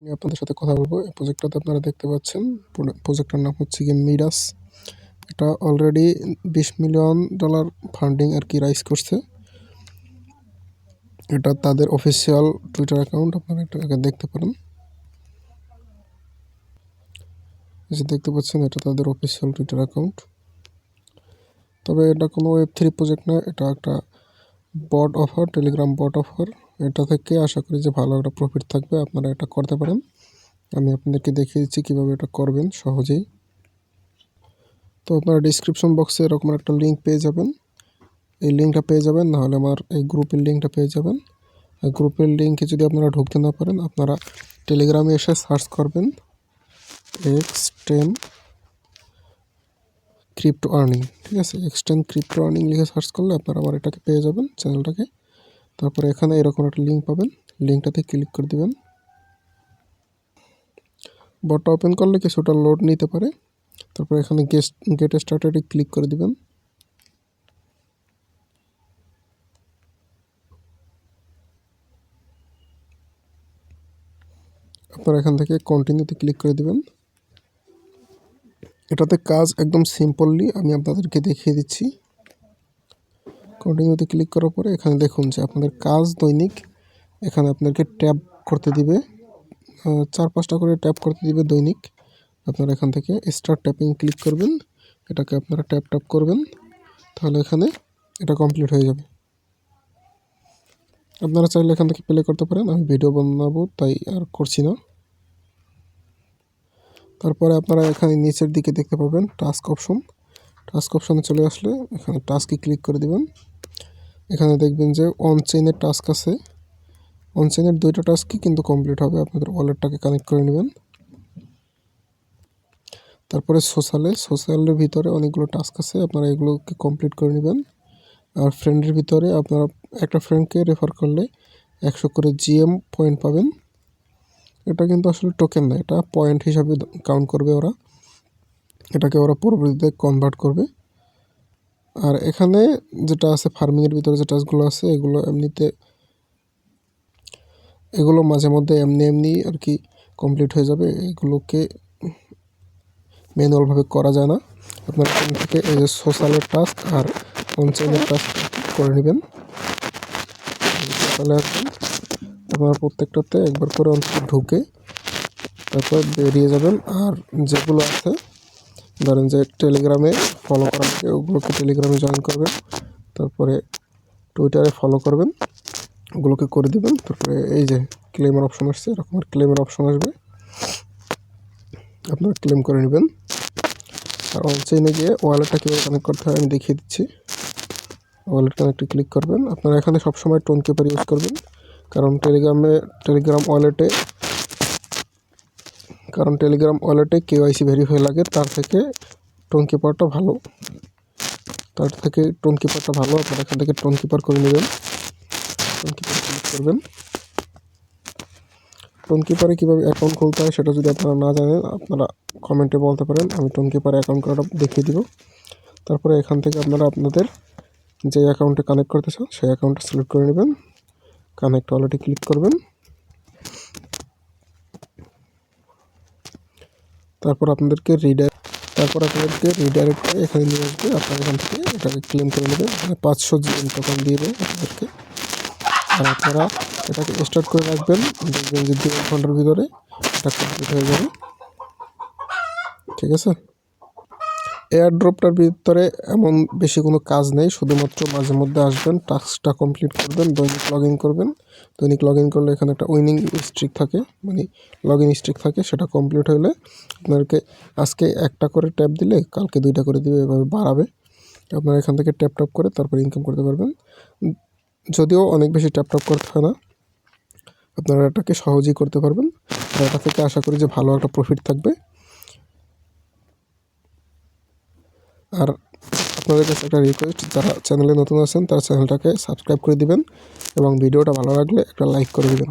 আমি আপনাদের সাথে কথা বলবো। এই প্রজেক্টটাতে আপনারা দেখতে পাচ্ছেন, প্রজেক্টটার নাম হচ্ছে গিয়ে মিডাস। এটা অলরেডি $20 মিলিয়ন ফান্ডিং আর কি রাইজ করছে। এটা তাদের অফিসিয়াল টুইটার অ্যাকাউন্ট, আপনারা এটা দেখতে পারেন। এই যে দেখতে পাচ্ছেন, এটা তাদের অফিসিয়াল টুইটার অ্যাকাউন্ট। তবে এটা কোনো Web3 প্রজেক্ট না, এটা একটা বট অফার, টেলিগ্রাম বট অফার। এটা থেকে আশা করি যে ভালো একটা প্রফিট থাকবে, আপনারা এটা করতে পারেন। আমি আপনাদেরকে দেখিয়ে দিচ্ছি কীভাবে এটা করবেন সহজেই। তো আপনারা ডিসক্রিপশন বক্সে এরকম একটা লিঙ্ক পেয়ে যাবেন, এই লিঙ্কটা পেয়ে যাবেন, নাহলে আমার এই গ্রুপের লিঙ্কটা পেয়ে যাবেন। আর গ্রুপের লিঙ্কে যদি আপনারা ঢুকতে না পারেন, আপনারা টেলিগ্রামে এসে সার্চ করবেন এক্সটেম ক্রিপ্টো আর্নিং, ঠিক আছে? এক্সটেম ক্রিপ্টো আর্নিং লিখে সার্চ করলে আপনারা আমার এটাকে পেয়ে যাবেন, চ্যানেলটাকে। তারপরে এখানে এরকম একটা লিঙ্ক পাবেন, লিঙ্কটাতে ক্লিক করে দেবেন। বটটা ওপেন করলে কিছুটা লোড নিতে পারে। তারপর এখানে গেট স্টার্টেডে ক্লিক করে দিবেন। আপনারা এখান থেকে কন্টিনিউতে ক্লিক করে দিবেন। এটাতে কাজ একদম সিম্পলি আমি আপনাদেরকে দেখিয়ে দিচ্ছি। কন্টিনিউতে ক্লিক করার পরে এখানে দেখুন যে আপনাদের কাজ দৈনিক এখানে আপনাদেরকে ট্যাপ করতে দিবে, 4-5টা করে ট্যাপ করতে দিবে দৈনিক। আপনারা এখান থেকে স্টার্ট ট্যাপিং ক্লিক করবেন, এটাকে আপনারা ট্যাপ করবেন, তাহলে এখানে এটা কমপ্লিট হয়ে যাবে। আপনারা চাইলে এখান থেকে প্লে করতে পারেন, আমি ভিডিও বানাবো তাই আর করছি না। তারপরে আপনারা এখানে নিচের দিকে দেখতে পাবেন টাস্ক অপশন। টাস্ক অপশনে চলে আসলে এখানে টাস্কে ক্লিক করে দিবেন। এখানে দেখবেন যে অন চেইনের টাস্ক আছে, অন চেইনের 2টা টাস্কই কিন্তু কমপ্লিট হবে। আপনাদের ওয়ালেটটাকে কানেক্ট করে নেবেন। তারপরে সোশ্যালের ভিতরে অনেকগুলো টাস্ক আছে, আপনারা এগুলোকে কমপ্লিট করে নেবেন। আর ফ্রেন্ডের ভিতরে আপনারা একটা ফ্রেন্ডকে রেফার করলে 100 করে GM পয়েন্ট পাবেন। এটা কিন্তু আসলে টোকেন না, এটা পয়েন্ট হিসাবে কাউন্ট করবে ওরা, এটাকে ওরা পরবর্তীতে কনভার্ট করবে। আর এখানে যেটা আছে ফার্মিংয়ের ভিতরে যে টাস্কগুলো আছে, এগুলো মাঝে মধ্যে এমনি আর কি কমপ্লিট হয়ে যাবে, এগুলোকে ম্যানুয়ালভাবে করা যায় না। আপনারা এখান থেকে এই যে সোশ্যালের টাস্ক আর অনচেনের টাস্ক করে নেবেন। তাহলে আপনারা প্রত্যেকটাতে একবার করে অন্তত ঢুকে তারপর বেরিয়ে যাবেন। আর যেগুলো আছে ধরেন যে টেলিগ্রামে ফলো করা থাকে, ওগুলোকে টেলিগ্রামে জয়েন করবেন। তারপরে টুইটারে ফলো করবেন, ওগুলোকে করে দিবেন। তারপরে এই যে ক্লেমের অপশন আসছে, এরকম ক্লেমের অপশন আসবে, আপনারা ক্লেম করে নেবেন। আর অনচেইনে গিয়ে ওয়ালেটটা কীভাবে কানেক্ট করতে হয় আমি দেখিয়ে দিচ্ছি। ওয়ালেট কানেক্টে ক্লিক করবেন। আপনারা এখানে সবসময় টোন কিপার ইউজ করবেন, কারণ টেলিগ্রাম ওয়ালেটে KYC ভেরিফাই লাগে, তার থেকে টোন কিপারটা ভালো। আপনারা এখান থেকে টোন কিপার করে নেবেন। টোন কিপার ক্লিক করবেন। টোন কিপারে কীভাবে অ্যাকাউন্ট খুলতে হয় সেটা যদি আপনারা না জানেন, আপনারা কমেন্টে বলতে পারেন, আমি টোন কিপারে অ্যাকাউন্ট করাটা দেখিয়ে দিব। তারপরে এখান থেকে আপনারা আপনাদের যে অ্যাকাউন্টে কানেক্ট করতে চান সেই অ্যাকাউন্টটা সিলেক্ট করে নেবেন, কানেক্ট ওয়ালেটে ক্লিক করবেন। তারপর আপনাদেরকে রিডাইরেক্ট করে এখানে নিয়ে আসবে। আপনারা এখান থেকে এটাকে ক্লেম করে নেবেন, 500 GM টোকেন দিয়ে দেবে আপনাদেরকে। আর আপনারা এটাকে স্টার্ট করে রাখবেন, দেখবেন যে 2 ঘন্টার ভিতরে এটা কমপ্লিট হয়ে যাবে, ঠিক আছে? এয়ারড্রপটার ভিতরে এমন বেশি কোনো কাজ নেই, শুধুমাত্র মাঝে মধ্যে আসবেন, টাস্কটা কমপ্লিট করবেন, দৈনিক লগ ইন করবেন। দৈনিক লগ ইন করলে এখানে একটা উইনিং স্ট্রিক থাকে, মানে লগ ইন স্ট্রিক থাকে, সেটা কমপ্লিট হলে আপনাদেরকে আজকে 1টা করে ট্যাপ দিলে কালকে 2টা করে দিবে, এভাবে বাড়াবে। আপনারা এখান থেকে ট্যাপ করে তারপর ইনকাম করতে পারবেন। যদিও অনেক বেশি ট্যাপ করতে হয় না, আপনারা এটাকে সহজেই করতে পারবেন। আর এটা থেকে আশা করি যে ভালো একটা প্রফিট থাকবে। আর আপনাদের কাছে একটা রিকোয়েস্ট, যারা চ্যানেলে নতুন আছেন তারা চ্যানেলটাকে সাবস্ক্রাইব করে দিবেন এবং ভিডিওটা ভালো লাগলে একটা লাইক করে দিবেন।